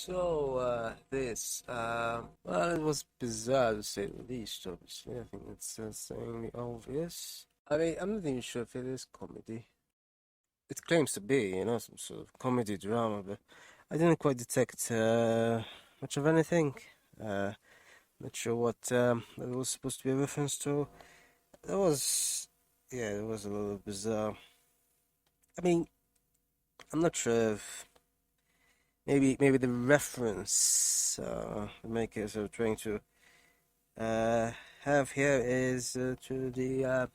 Well, it was bizarre to say the least, obviously. I think it's saying the obvious. I mean, I'm not even sure if it is comedy. It claims to be, some sort of comedy drama, but I didn't quite detect much of anything. Uh, Not sure what that was supposed to be a reference to. That was, yeah, it was a little bizarre. I mean, I'm not sure if maybe the reference the makers are trying to uh, have here is to the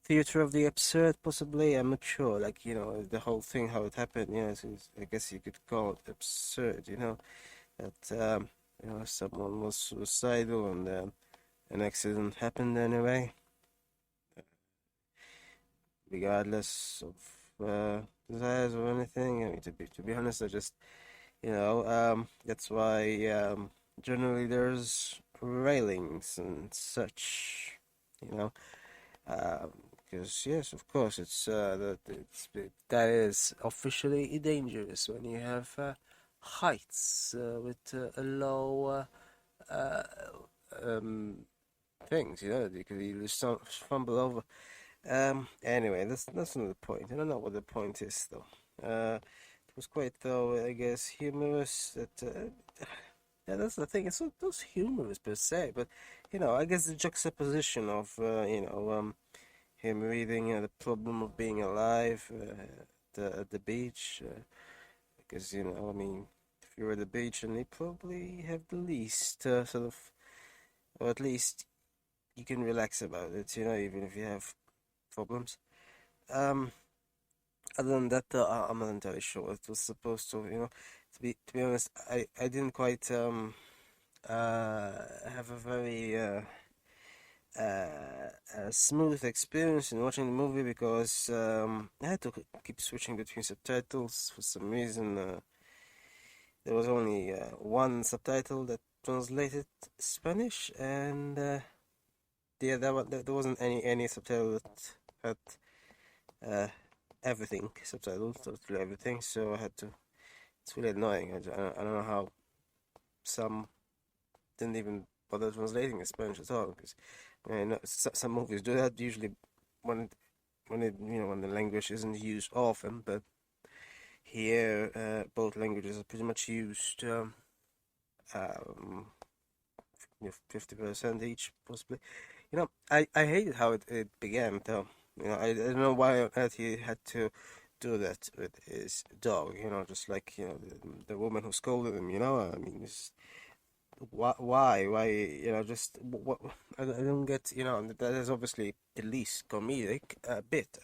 theater of the absurd, possibly. I'm not sure. Like, the whole thing, how it happened. I guess you could call it absurd. That someone was suicidal and an accident happened anyway, regardless of desires or anything. I mean, to be honest, I just that's why generally there's railings and such. You know. Because yes, of course, that is officially dangerous when you have heights with a low uh, um, things. You could either fumble over. Anyway, that's not the point. I don't know what the point is though. It was quite though, I guess, humorous. Yeah, that's the thing. It's not those humorous per se, but I guess the juxtaposition of him reading the problem of being alive at the beach. Because I mean, if you're at the beach, and you probably have the least sort of, or at least you can relax about it. Even if you have problems. Um, Other than that, I'm not entirely sure what it was supposed to. To be honest, I didn't quite have a very a smooth experience in watching the movie because I had to keep switching between subtitles for some reason. There was only one subtitle that translated Spanish, and yeah, there wasn't any subtitle that had uh, everything subtitled, totally everything. So I had to. It's really annoying. I don't know how some didn't even bother translating in Spanish at all because some movies do that usually when when the language isn't used often, but here both languages are pretty much used 50% each possibly. I hated how it began though. I don't know why on earth he had to do that with his dog, just like the woman who scolded him, I mean, why just what I don't get, that is obviously the least comedic bit,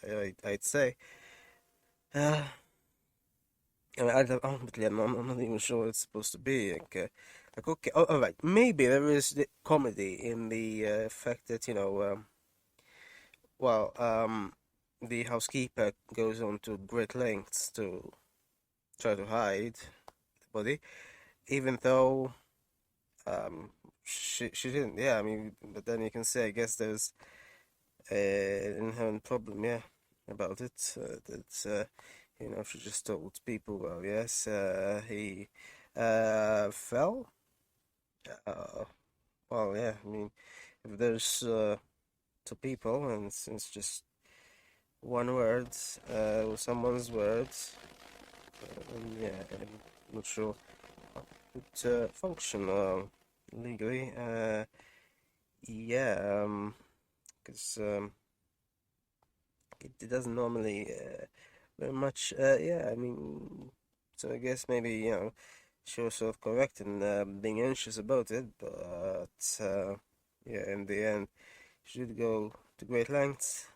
I'd say. uh, Ultimately, I'm not even sure what it's supposed to be. Like okay, all right, maybe there is the comedy in the fact that well, the housekeeper goes on to great lengths to try to hide the body, even though she didn't. Yeah, I mean, but then you can say, I guess there's an inherent problem, yeah, about it. That she just told people, well, yes, he fell. Uh, well, yeah, I mean, if there's two people and it's just one word, or someone's words, yeah, I'm not sure how it would function legally. Yeah, because it doesn't normally very much. Yeah, I mean, so I guess maybe she was sort of correct in being anxious about it, but yeah, in the end, she did go to great lengths.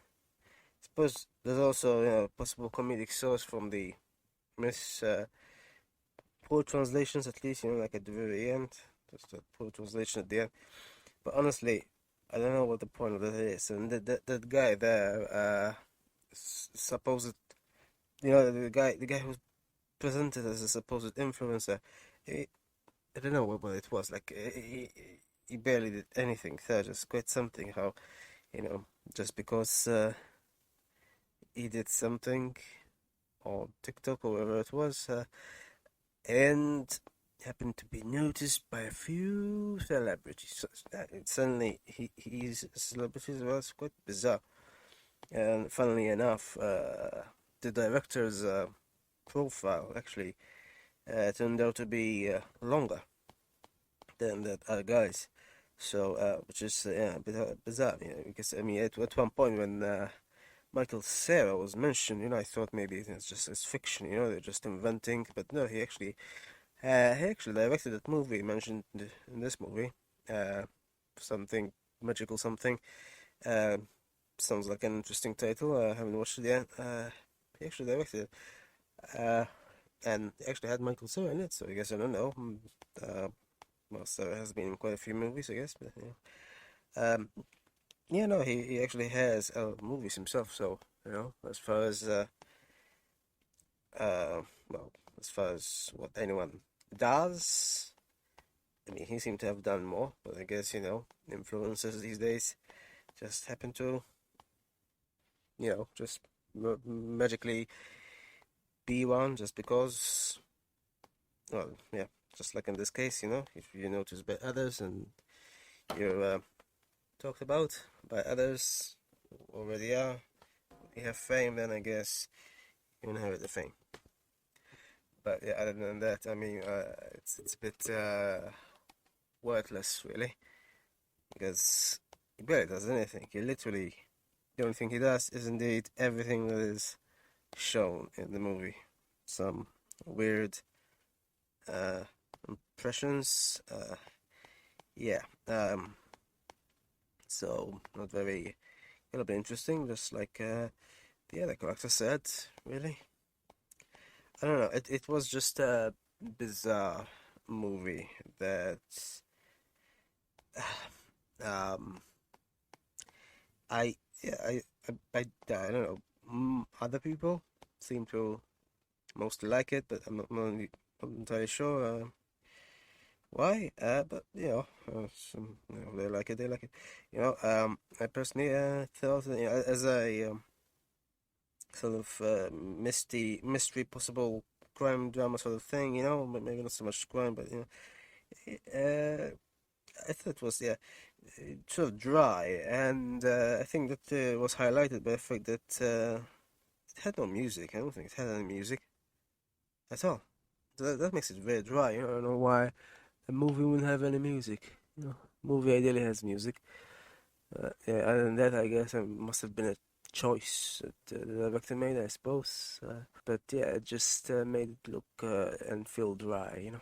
Suppose there's also possible comedic source from the mis poor translations, at least like at the very end, just a poor translation at the end. But honestly, I don't know what the point of that is. And that guy there, supposed the guy who's presented as a supposed influencer, he, I don't know what it was. Like he barely did anything. So just quite something. How just because he did something on TikTok or wherever it was, and happened to be noticed by a few celebrities. So, suddenly, he's a celebrity as well. It's quite bizarre. And funnily enough, the director's profile actually turned out to be longer than that other guy's. So, which is yeah, a bit bizarre, because I mean, at one point when Michael Cera was mentioned, I thought maybe it's fiction, they're just inventing, but no, he actually directed that movie mentioned in this movie, something magical something. Uh, Sounds like an interesting title. I haven't watched it yet. He actually directed it, and he actually had Michael Cera in it. So I guess I don't know. Uh, well, Cera has been in quite a few movies, I guess, but yeah, no, he actually has movies himself. So as far as well, as far as what anyone does, I mean, he seemed to have done more. But I guess influencers these days just happen to just magically be one just because, well, yeah, just like in this case, if you notice by others and you're talked about by others who already you have fame, then I guess you inherit the fame. But yeah, other than that, I mean, it's a bit worthless, really, because he barely does anything. The only thing he does is indeed everything that is shown in the movie. Some weird uh, impressions, yeah. So not very gonna be interesting. Just like the other character said, really. I don't know. It was just a bizarre movie that um I yeah I don't know. Other people seem to mostly like it, but I'm not entirely sure why. But they like it. They like it. I personally thought that, as a sort of mystery, possible crime drama sort of thing. But maybe not so much crime, but I thought it was yeah, sort of dry, and I think that was highlighted by the fact that it had no music. I don't think it had any music at all. That makes it very dry. I don't know why a movie wouldn't have any music. Movie ideally has music. Yeah, other than that, I guess it must have been a choice that the director made, I suppose. But yeah, it just made it look and feel dry.